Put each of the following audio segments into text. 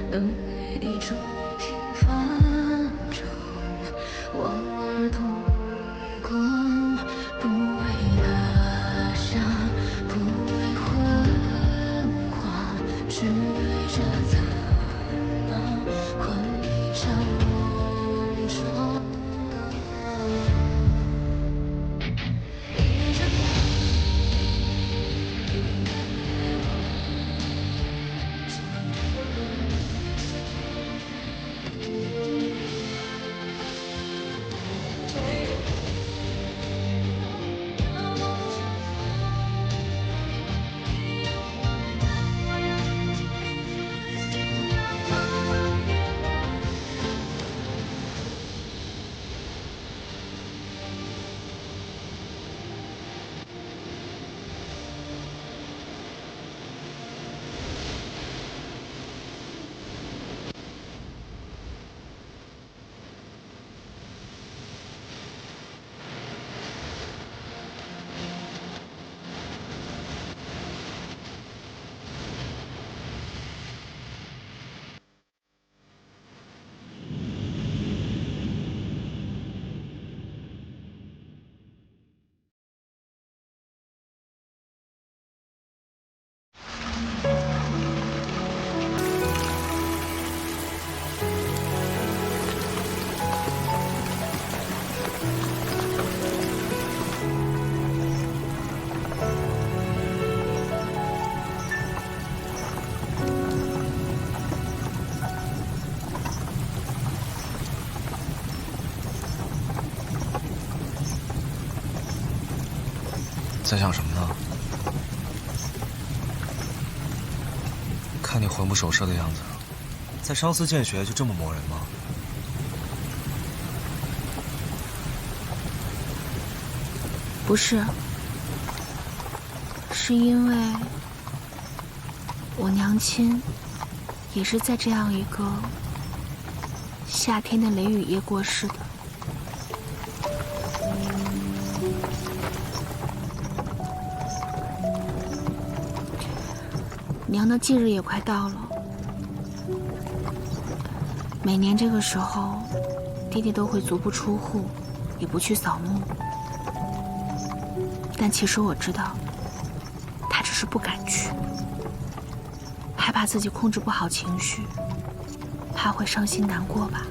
等你从平凡中忘了痛苦，不为他伤，不为昏黄，只对着苍茫换一场梦中。一场在想什么呢？看你魂不守舍的样子，在商司见学就这么磨人吗？不是，是因为我娘亲也是在这样一个夏天的雷雨夜过世的。娘的忌日也快到了，每年这个时候，爹爹都会足不出户，也不去扫墓。但其实我知道，他只是不敢去，害怕自己控制不好情绪，怕会伤心难过吧。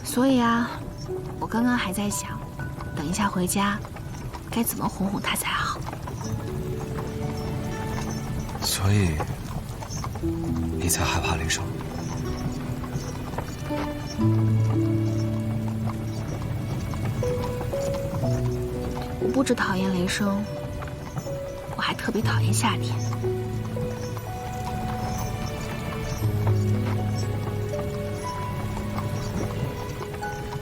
所以啊，我刚刚还在想，等一下回家，该怎么哄哄他才好。所以，你才害怕雷声。我不只讨厌雷声，我还特别讨厌夏天。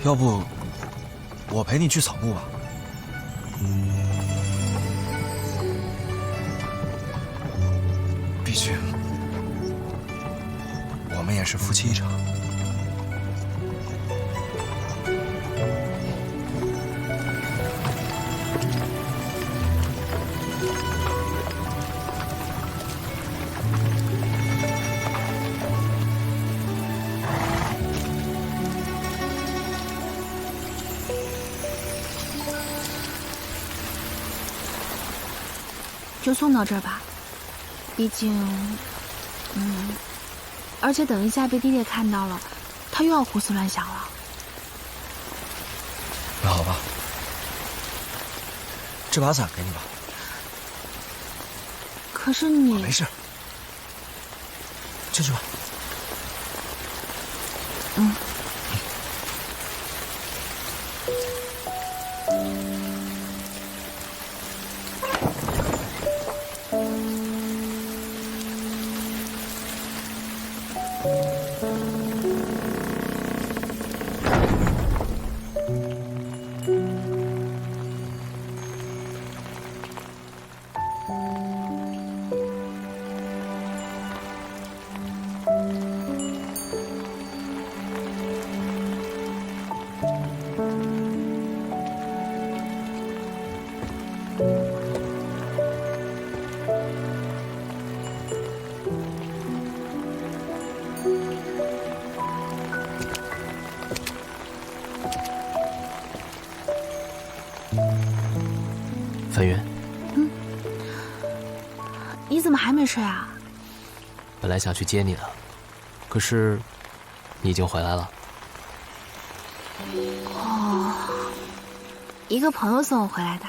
要不，我陪你去扫墓吧。毕竟，我们也是夫妻一场。就送到这儿吧，毕竟，而且等一下被爹爹看到了，他又要胡思乱想了。那好吧，这把伞给你吧。可是你没事，进去吧。范云，你怎么还没睡啊？本来想去接你的，可是你已经回来了。哦，一个朋友送我回来的。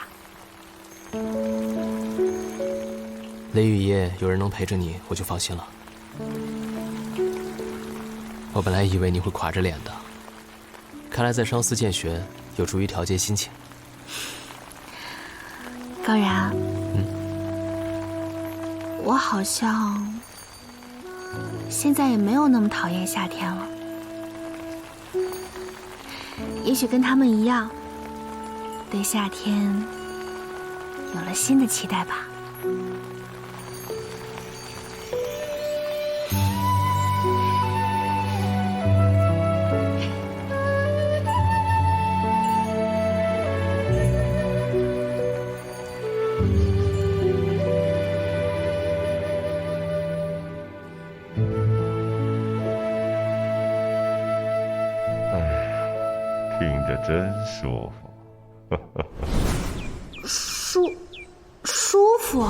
雷雨夜有人能陪着你，我就放心了。我本来以为你会垮着脸的，看来在商思见学有助于调节心情。高然，我好像现在也没有那么讨厌夏天了。也许跟他们一样，对夏天有了新的期待吧。听着真舒服。舒服。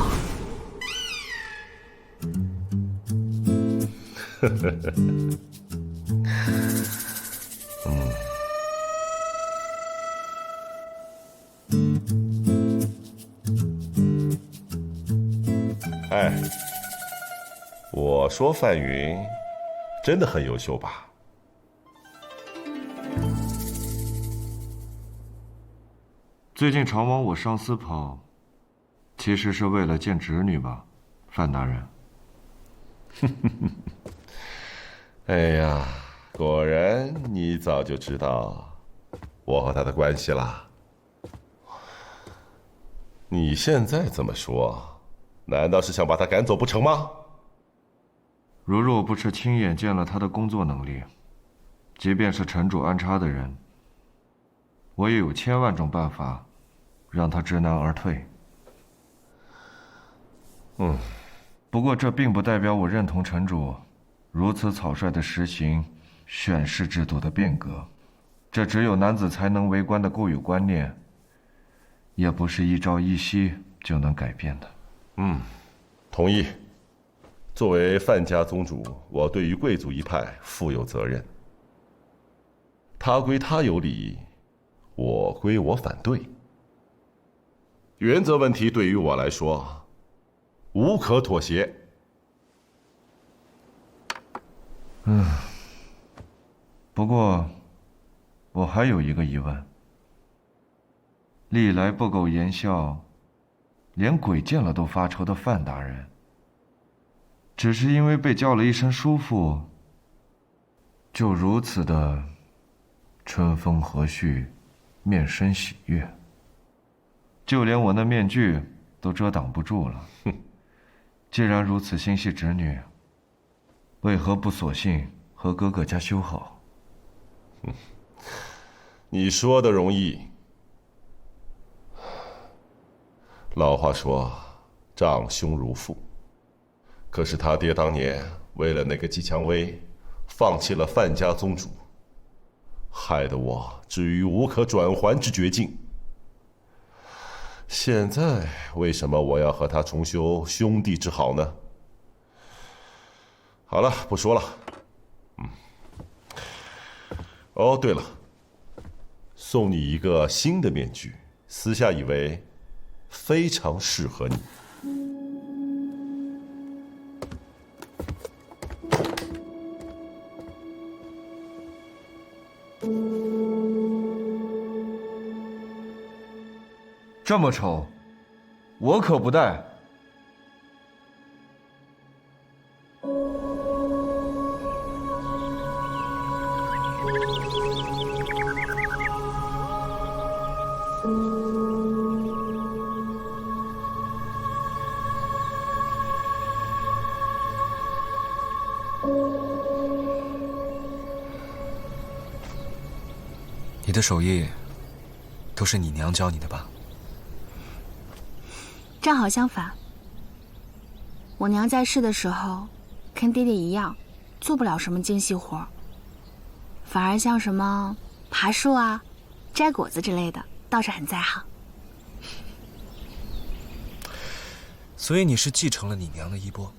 哎，我说范云真的很优秀吧？最近常往我上司跑，其实是为了见侄女吧，范大人。哎呀，果然你早就知道我和他的关系啦。你现在这么说，难道是想把他赶走不成吗？如若不是亲眼见了他的工作能力，即便是城主安插的人，我也有千万种办法让他知难而退。不过这并不代表我认同城主如此草率地实行选士制度的变革。这只有男子才能为官的固有观念，也不是一朝一夕就能改变的。同意。作为范家宗主，我对于贵族一派负有责任。他归他有理，我归我反对。原则问题对于我来说，无可妥协。不过，我还有一个疑问：历来不苟言笑，连鬼见了都发愁的范大人，只是因为被叫了一声叔父，就如此的春风和煦，面生喜悦，就连我那面具都遮挡不住了。既然如此心系侄女，为何不索性和哥哥家修好？你说的容易。老话说，长兄如父。可是他爹当年为了那个姬蔷薇，放弃了范家宗主，害得我至于无可转圜之绝境。现在为什么我要和他重修兄弟之好呢？好了，不说了。哦，对了，送你一个新的面具，私下以为非常适合你。这么丑，我可不戴。你的手艺都是你娘教你的吧？正好相反，我娘在世的时候，跟爹爹一样，做不了什么精细活，反而像什么爬树啊、摘果子之类的，倒是很在行。所以你是继承了你娘的衣钵。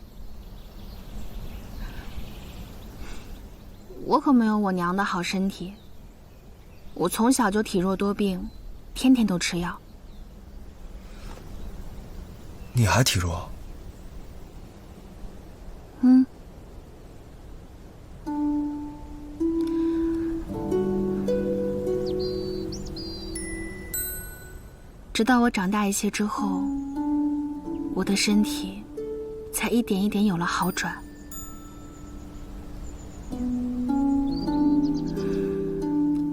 我可没有我娘的好身体。我从小就体弱多病，天天都吃药。你还体弱？嗯。直到我长大一些之后，我的身体才一点一点有了好转。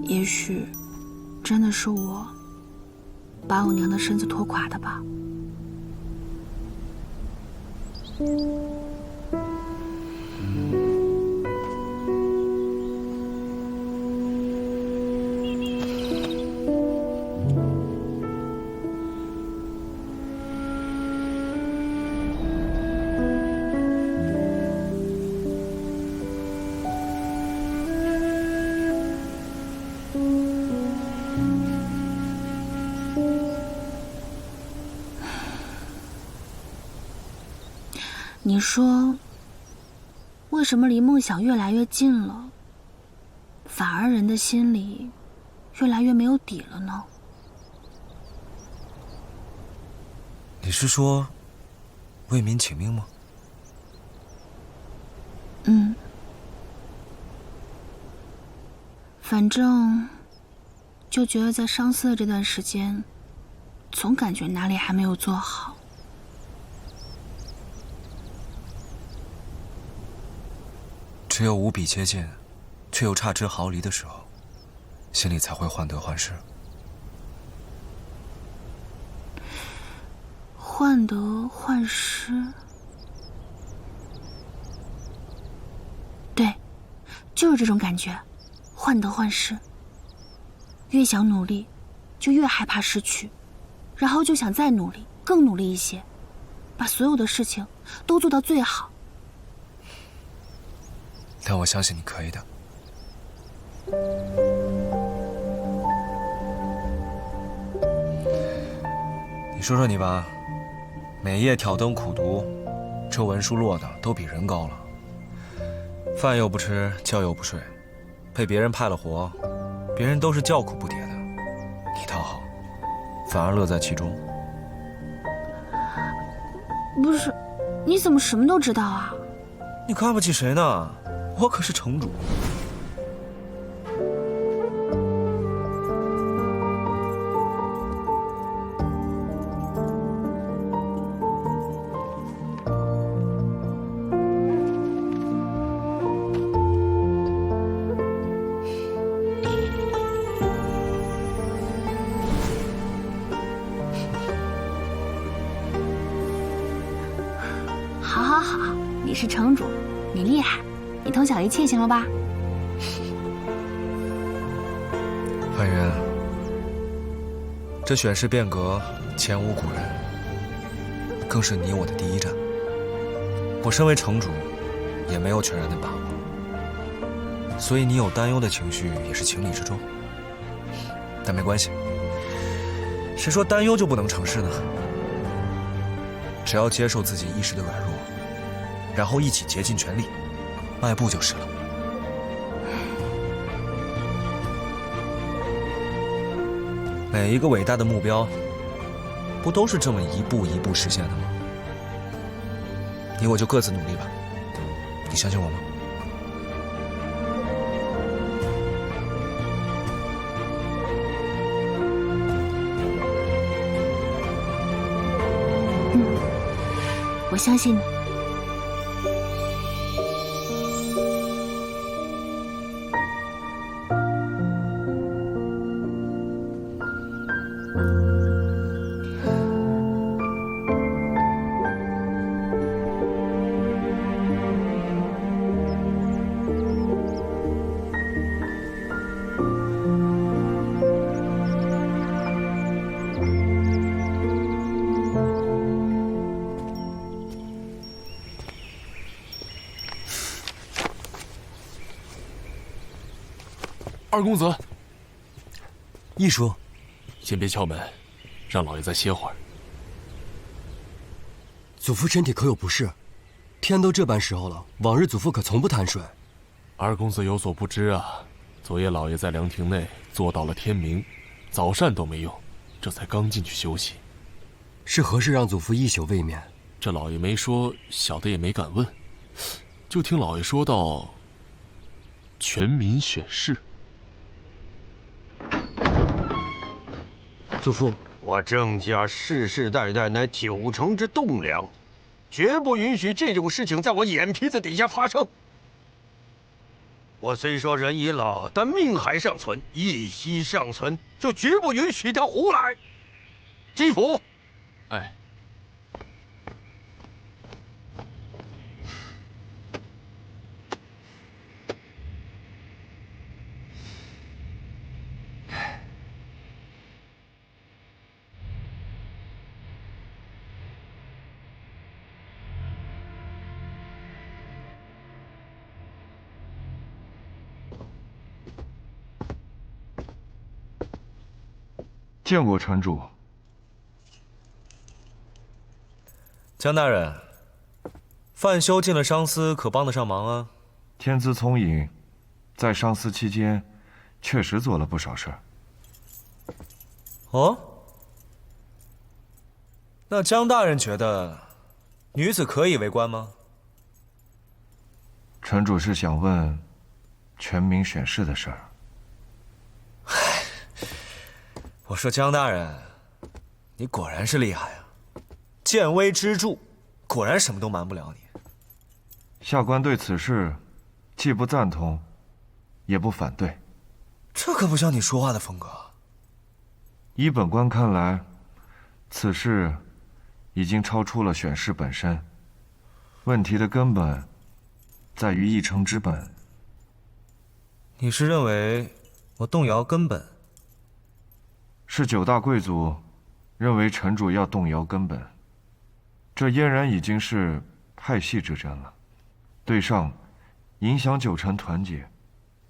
也许真的是我把我娘的身子拖垮的吧。你说，为什么离梦想越来越近了，反而人的心里越来越没有底了呢？你是说为民请命吗？嗯，反正就觉得在上司的这段时间，总感觉哪里还没有做好。只有无比接近，却又差之毫厘的时候，心里才会患得患失。患得患失，对，就是这种感觉，患得患失。越想努力，就越害怕失去，然后就想再努力，更努力一些，把所有的事情都做到最好。但我相信你可以的。你说说你吧，每夜挑灯苦读，这文书落的都比人高了，饭又不吃，觉又不睡，被别人派了活，别人都是叫苦不迭的，你倒好，反而乐在其中。不是，你怎么什么都知道啊？你看不起谁呢？我可是城主。好好好，你是城主，你厉害。你通晓一切，行了吧？范云，这选氏变革前无古人，更是你我的第一战。我身为城主，也没有全然的把握，所以你有担忧的情绪也是情理之中。但没关系，谁说担忧就不能成事呢？只要接受自己一时的软弱，然后一起竭尽全力，迈步就是了。每一个伟大的目标，不都是这么一步一步实现的吗？你我就各自努力吧，你相信我吗？我相信你。二公子，易叔，先别敲门，让老爷再歇会儿。祖父身体可有不适？天都这般时候了，往日祖父可从不贪睡。二公子有所不知啊，昨夜老爷在凉亭内坐到了天明，早膳都没用，这才刚进去休息。是何事让祖父一宿未眠？这老爷没说，小的也没敢问，就听老爷说到全民选士。祖父，我郑家世世代代乃9城之栋梁，绝不允许这种事情在我眼皮子底下发生。我虽说人已老，但命还尚存，一息尚存，就绝不允许他胡来。基辅，哎。见过城主。江大人，范修进了商司，可帮得上忙啊？天资聪颖，在商司期间，确实做了不少事儿。哦，那江大人觉得，女子可以为官吗？城主是想问，全民选士的事儿。我说江大人，你果然是厉害啊！见微知著，果然什么都瞒不了你。下官对此事，既不赞同，也不反对。这可不像你说话的风格。依本官看来，此事已经超出了选士本身，问题的根本在于一城之本。你是认为我动摇根本？是9大贵族认为城主要动摇根本，这俨然已经是派系之争了。对上影响9城团结，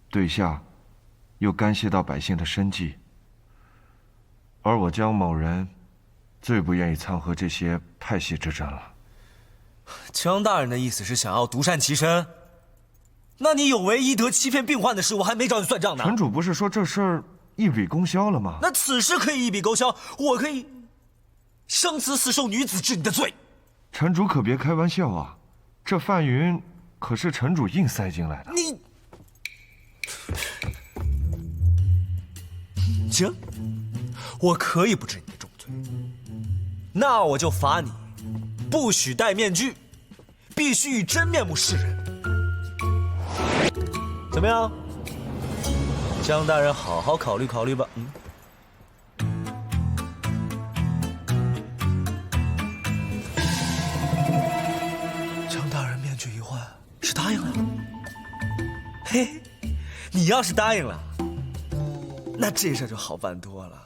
对下又干系到百姓的生计。而我江某人最不愿意掺和这些派系之争了。江大人的意思是想要独善其身？那你有违医德、欺骗病患的事，我还没找你算账呢。城主不是说这事儿一笔勾销了吗？那此事可以一笔勾销，我可以生死死受女子治你的罪。城主可别开玩笑啊！这范云可是城主硬塞进来的。你行，我可以不治你的重罪，那我就罚你不许戴面具，必须以真面目示人。怎么样？江大人，好好考虑考虑吧。江大人面具一换，是答应了。嘿，你要是答应了，那这事就好办多了。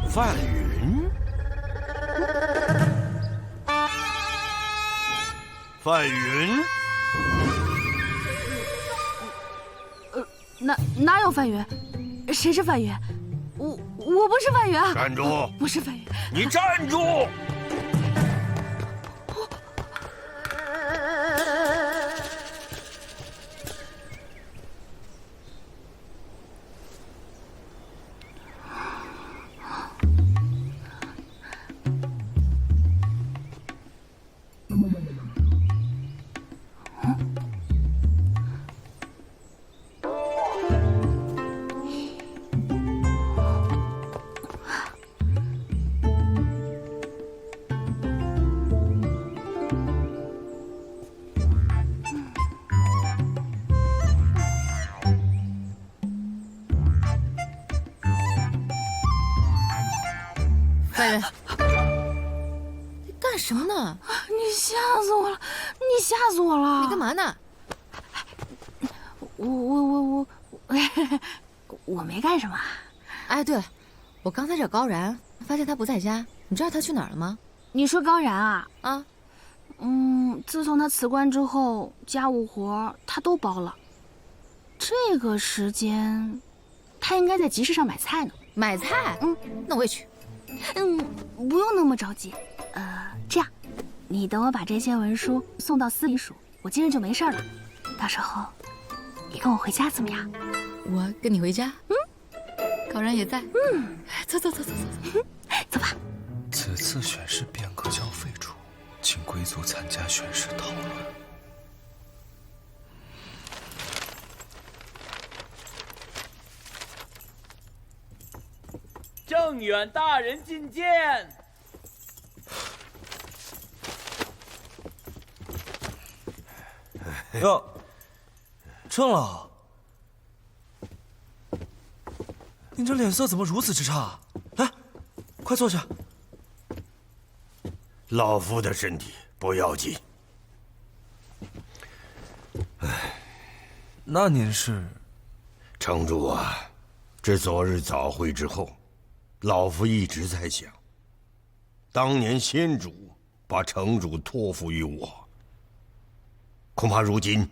范云，范云，哪有范云？谁是范云？我不是范云啊！站住！不是范云，你站住！范云，你干什么呢？你吓死我了！你吓死我了！你干嘛呢？我没干什么。哎，对了，我刚才找高然，发现他不在家，你知道他去哪儿了吗？你说高然啊？啊，自从他辞官之后，家务活他都包了。这个时间，他应该在集市上买菜呢。买菜？那我也去。不用那么着急。这样，你等我把这些文书送到司礼署，我今日就没事了。到时候，你跟我回家怎么样？我跟你回家。高然也在。走，走吧。此次选试变革将废除，请贵族参加选试讨论。正远大人觐见。哟，郑老，您这脸色怎么如此之差？来，快坐下。老夫的身体不要紧。那您是？城主啊，自昨日早会之后，老夫一直在想，当年先主把城主托付于我，恐怕如今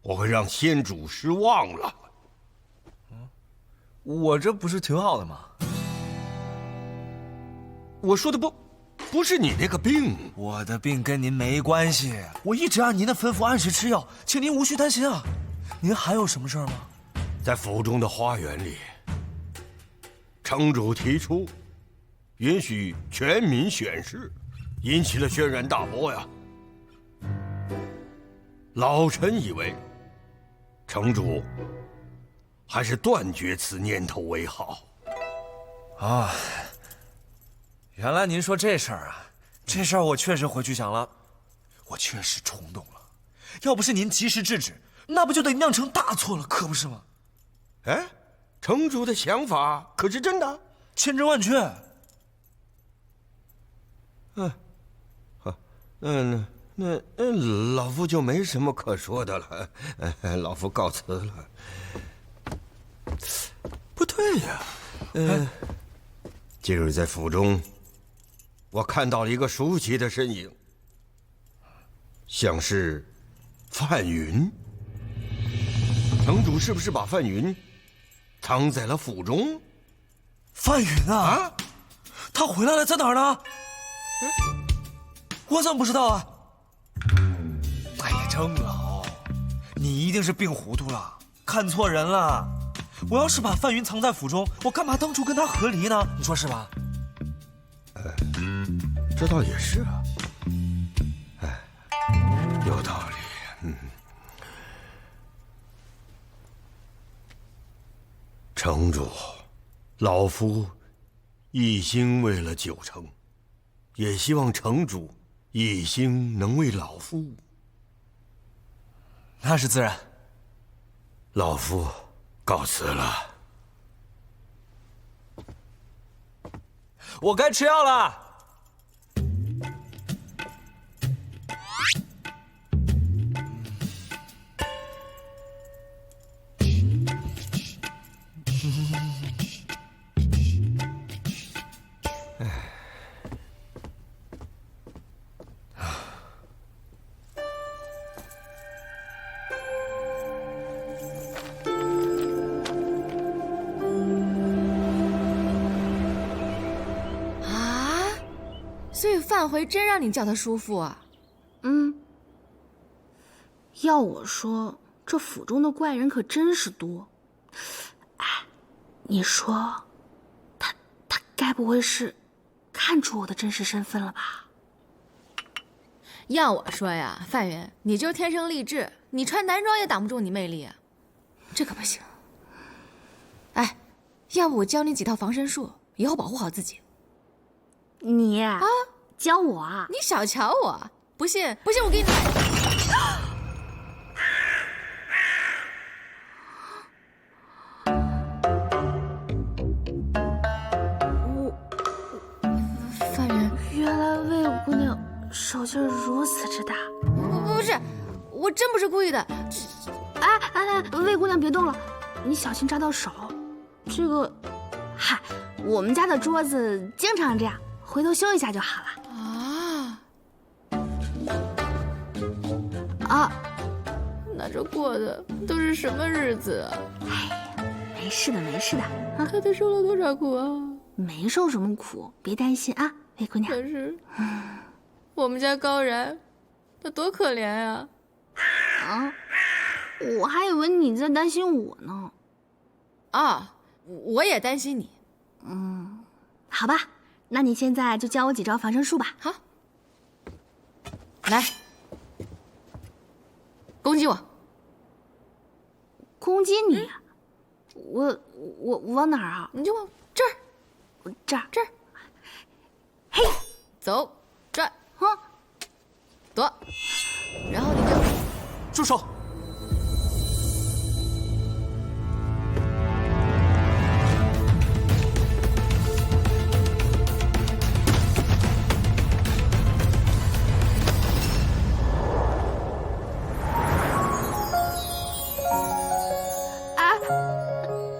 我会让先主失望了。我这不是挺好的吗？我说的不是你那个病，我的病跟您没关系，我一直按您的吩咐按时吃药，请您无需担心啊。您还有什么事儿吗？在府中的花园里，城主提出允许全民选试，引起了轩然大波呀。老臣以为，城主还是断绝此念头为好。啊，原来您说这事儿啊，这事儿我确实回去想了，我确实冲动了，要不是您及时制止，那不就得酿成大错了，可不是吗？哎，城主的想法可是真的，千真万确。那老夫就没什么可说的了，老夫告辞了。不对呀，今日在府中，我看到了一个熟悉的身影，像是范云。城主是不是把范云藏在了府中？范云啊，他回来了，在哪儿呢？我怎么不知道啊？哎呀，郑老，你一定是病糊涂了，看错人了。我要是把范云藏在府中，我干嘛当初跟他和离呢？你说是吧？这倒也是啊。哎，有道理。城主，老夫一心为了九城，也希望城主一心能为老夫。那是自然。老夫告辞了。我该吃药了。所以范回真让你叫他叔父啊？要我说，这府中的怪人可真是多。哎，你说，他该不会是看出我的真实身份了吧？要我说呀，范云，你就是天生丽质，你穿男装也挡不住你魅力啊。这可不行。哎，要不我教你几套防身术，以后保护好自己。你啊，教我啊？你小瞧我，不信我给你。范云，原来魏姑娘手劲如此之大。不是，我真不是故意的。哎，魏姑娘别动了，你小心扎到手。这个，嗨，我们家的桌子经常这样，回头修一下就好了。啊，那这过的都是什么日子啊？哎呀，没事的，没事的。啊，太太受了多少苦啊？没受什么苦，别担心啊，灰姑娘。可是，我们家高然，他多可怜呀！啊，我还以为你在担心我呢。啊，我也担心你。好吧，那你现在就教我几招防身术吧。好，来，攻击我。攻击你？我往哪儿啊？你就往这儿。我这儿。嘿，走，转，躲，然后你就住手！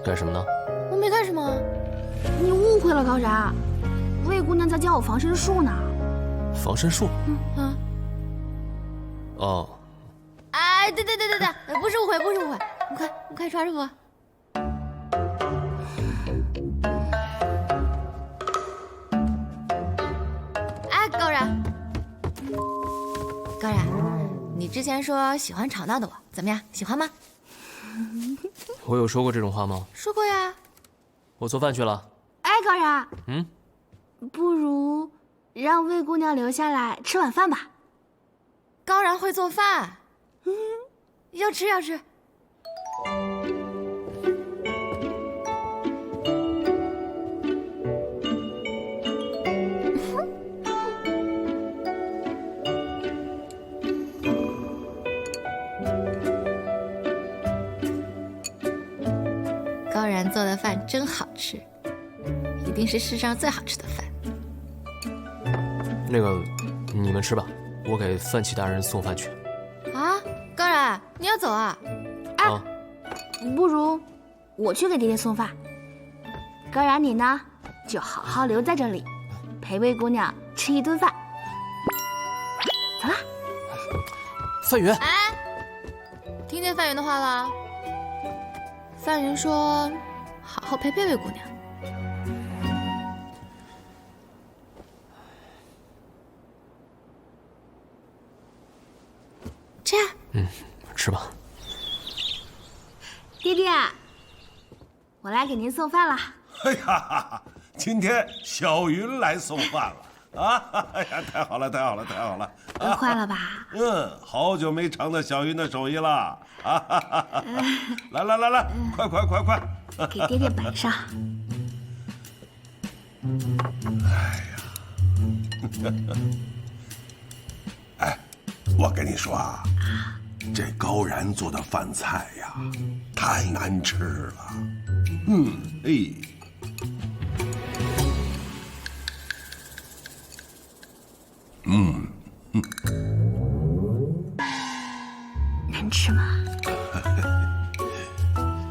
干什么呢？我没干什么。你误会了，高然，魏姑娘在教我防身术呢。防身术？哦。哎，对，不是误会，不是误会，你快抓住我。哎，高然，你之前说喜欢吵闹的我，怎么样？喜欢吗？我有说过这种话吗？说过呀。我做饭去了。哎，高然，不如让魏姑娘留下来吃晚饭吧。高然会做饭，要吃。高然做的饭真好吃，一定是世上最好吃的饭。那个，你们吃吧，我给范启大人送饭去。啊，高然，你要走啊？啊，不如我去给爹爹送饭。高然，你呢，就好好留在这里，陪魏姑娘吃一顿饭。走啦。范云，哎，听见范云的话了？范云说：“好好陪陪魏姑娘。”这样，吃吧。爹爹，我来给您送饭了。哎呀，今天小云来送饭了啊！哎呀，太好了，太好了，太好了！快了吧？好久没尝到小云的手艺了啊！来，快！给爹爹摆上。哎呀，哎，我跟你说啊，这高然做的饭菜呀，太难吃了。难吃吗？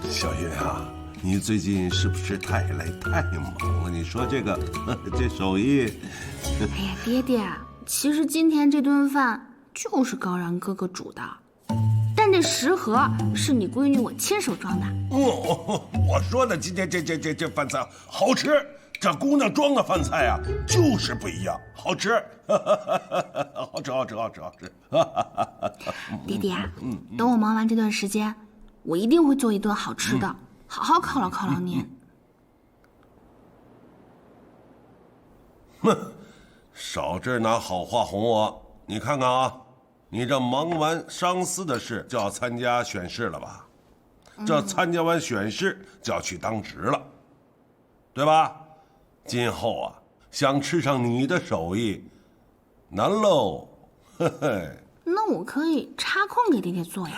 小云啊，你最近是不是太累太忙了？你说这个这手艺……哎呀，爹爹，其实今天这顿饭就是高然哥哥煮的，但这食盒是你闺女我亲手装的。我说的今天这饭菜好吃，这姑娘装的饭菜啊就是不一样，好吃，好吃。爹爹，等我忙完这段时间，我一定会做一顿好吃的，好好犒劳您。少这儿拿好话哄我！你看看啊，你这忙完上司的事就要参加选试了吧？这参加完选试就要去当值了，对吧？今后啊，想吃上你的手艺，难喽！嘿嘿。那我可以插空给爹爹做呀。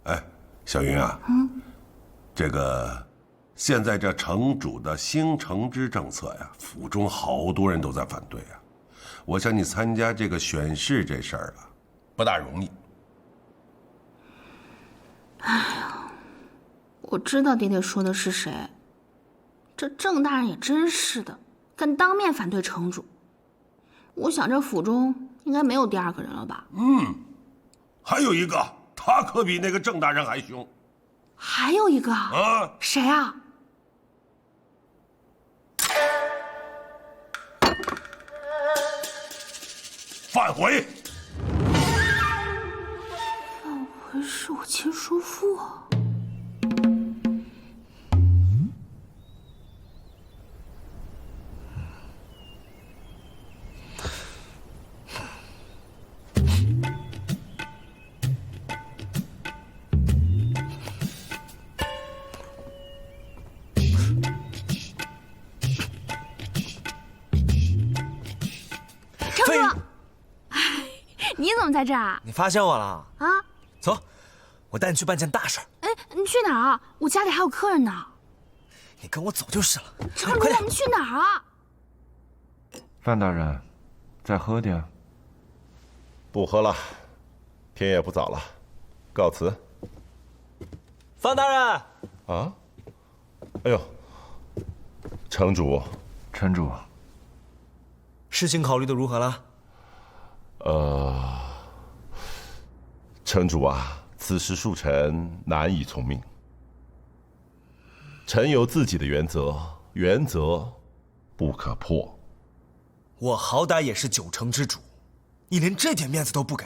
哎，小云啊，这个现在这城主的兴城之政策呀，府中好多人都在反对啊。我想你参加这个选试这事儿啊，不大容易。哎呀，我知道爹爹说的是谁。这郑大人也真是的，敢当面反对城主。我想这府中应该没有第二个人了吧？还有一个，他可比那个郑大人还凶。还有一个啊？谁啊？范回。范回是我亲叔父啊。你怎么在这儿啊？你发现我了？啊！走，我带你去办件大事。哎，你去哪儿啊？我家里还有客人呢。你跟我走就是了。城主，我们去哪儿啊？范大人，再喝点。不喝了，天也不早了，告辞。范大人。啊！哎呦，城主，城主，事情考虑的如何了？城主啊，此时恕臣难以从命。臣有自己的原则，原则不可破。我好歹也是9城之主，你连这点面子都不给，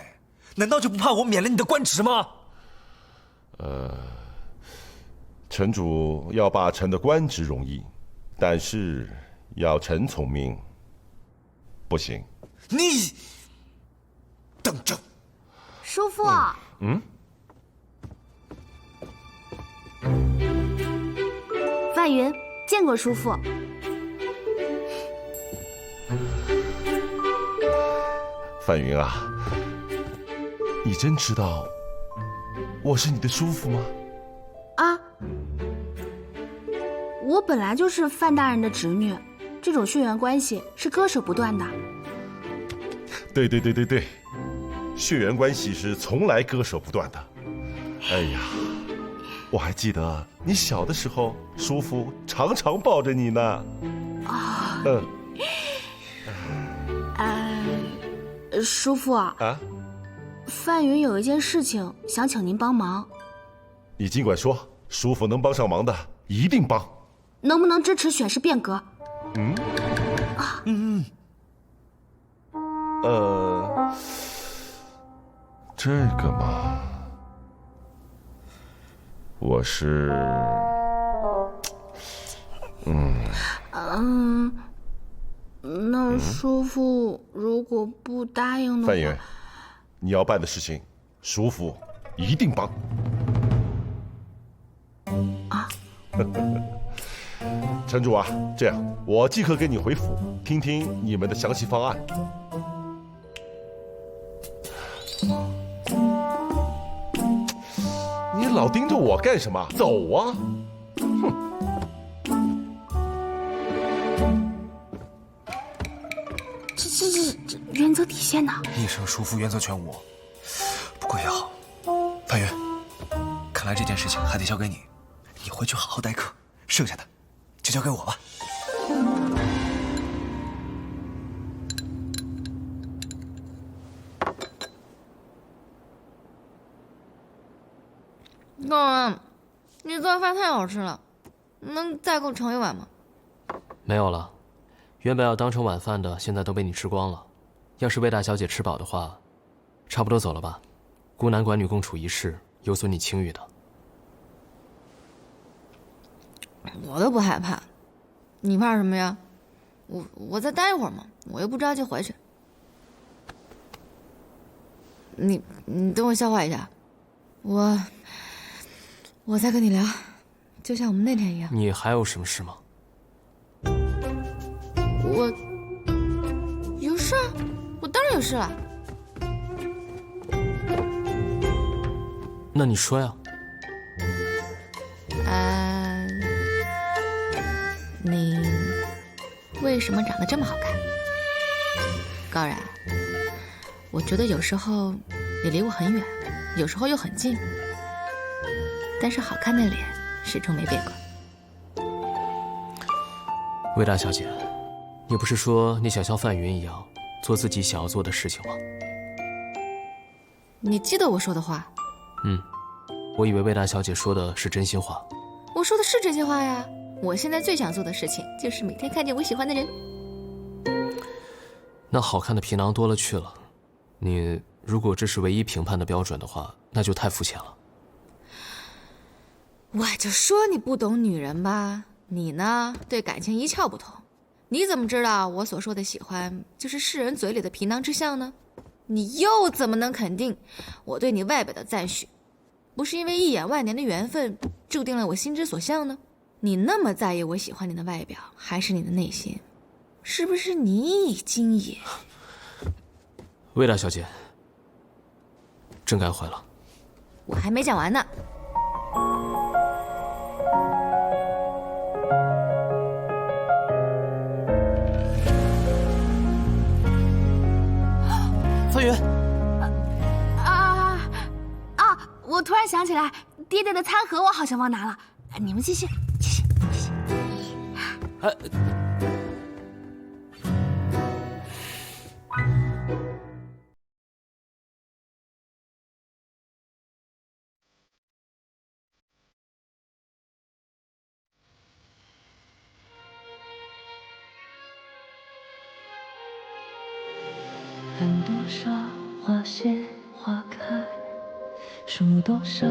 难道就不怕我免了你的官职吗？城主要罢臣的官职容易，但是要臣从命，不行。你等着。叔父。范云见过叔父。范云啊，你真知道我是你的叔父吗？啊，我本来就是范大人的侄女，这种血缘关系是割舍不断的。对，血缘关系是从来割舍不断的。哎呀，我还记得你小的时候，叔父常常抱着你呢。叔父啊，范云有一件事情想请您帮忙。你尽管说，叔父能帮上忙的一定帮。能不能支持选氏变革？这个嘛，我是，那叔父如果不答应的话，范云，你要办的事情，叔父一定帮。城主啊，这样我即刻给你回府，听听你们的详细方案。你老盯着我干什么？走啊！这原则底线呢？一声叔父，原则全无。不过也好，范云，看来这件事情还得交给你，你回去好好待客，剩下的就交给我吧。高人，你做的饭太好吃了，能再给我盛一碗吗？没有了，原本要当成晚饭的，现在都被你吃光了。要是魏大小姐吃饱的话，差不多走了吧。孤男寡女共处一室，有损你清誉的。我都不害怕，你怕什么呀？我再待一会儿嘛，我又不着急回去。你等我消化一下，我再跟你聊，就像我们那天一样。你还有什么事吗？我有事，我当然有事了。那你说呀。你为什么长得这么好看？高然，我觉得有时候你离我很远，有时候又很近，但是好看的脸始终没变过。魏大小姐，你不是说你想像范云一样做自己想要做的事情吗？你记得我说的话？我以为魏大小姐说的是真心话。我说的是真心话呀。我现在最想做的事情就是每天看见我喜欢的人。那好看的皮囊多了去了，你如果这是唯一评判的标准的话，那就太肤浅了。我就说你不懂女人吧，你呢对感情一窍不通，你怎么知道我所说的喜欢就是世人嘴里的皮囊之相呢？你又怎么能肯定我对你外表的赞许不是因为一眼万年的缘分注定了我心之所向呢？你那么在意我喜欢你的外表还是你的内心，是不是你已经也……魏大小姐，真该坏了。我还没讲完呢。范云，我突然想起来，爹爹的餐盒我好像忘拿了，你们继续。看多少花谢花开，数多少。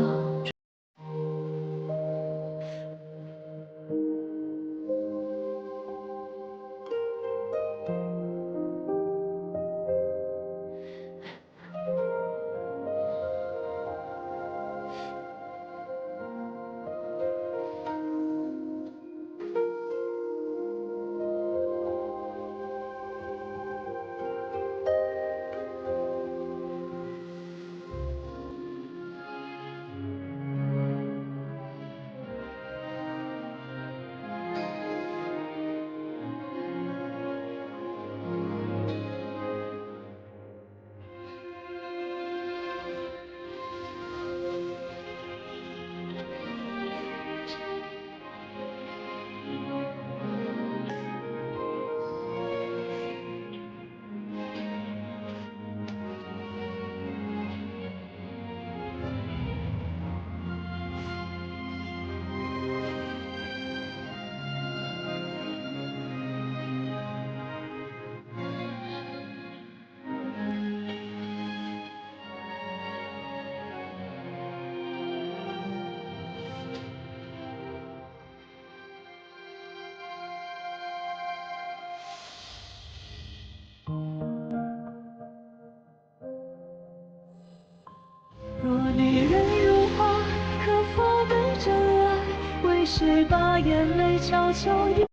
若女人如花，可否被真爱？为谁把眼泪悄悄咽？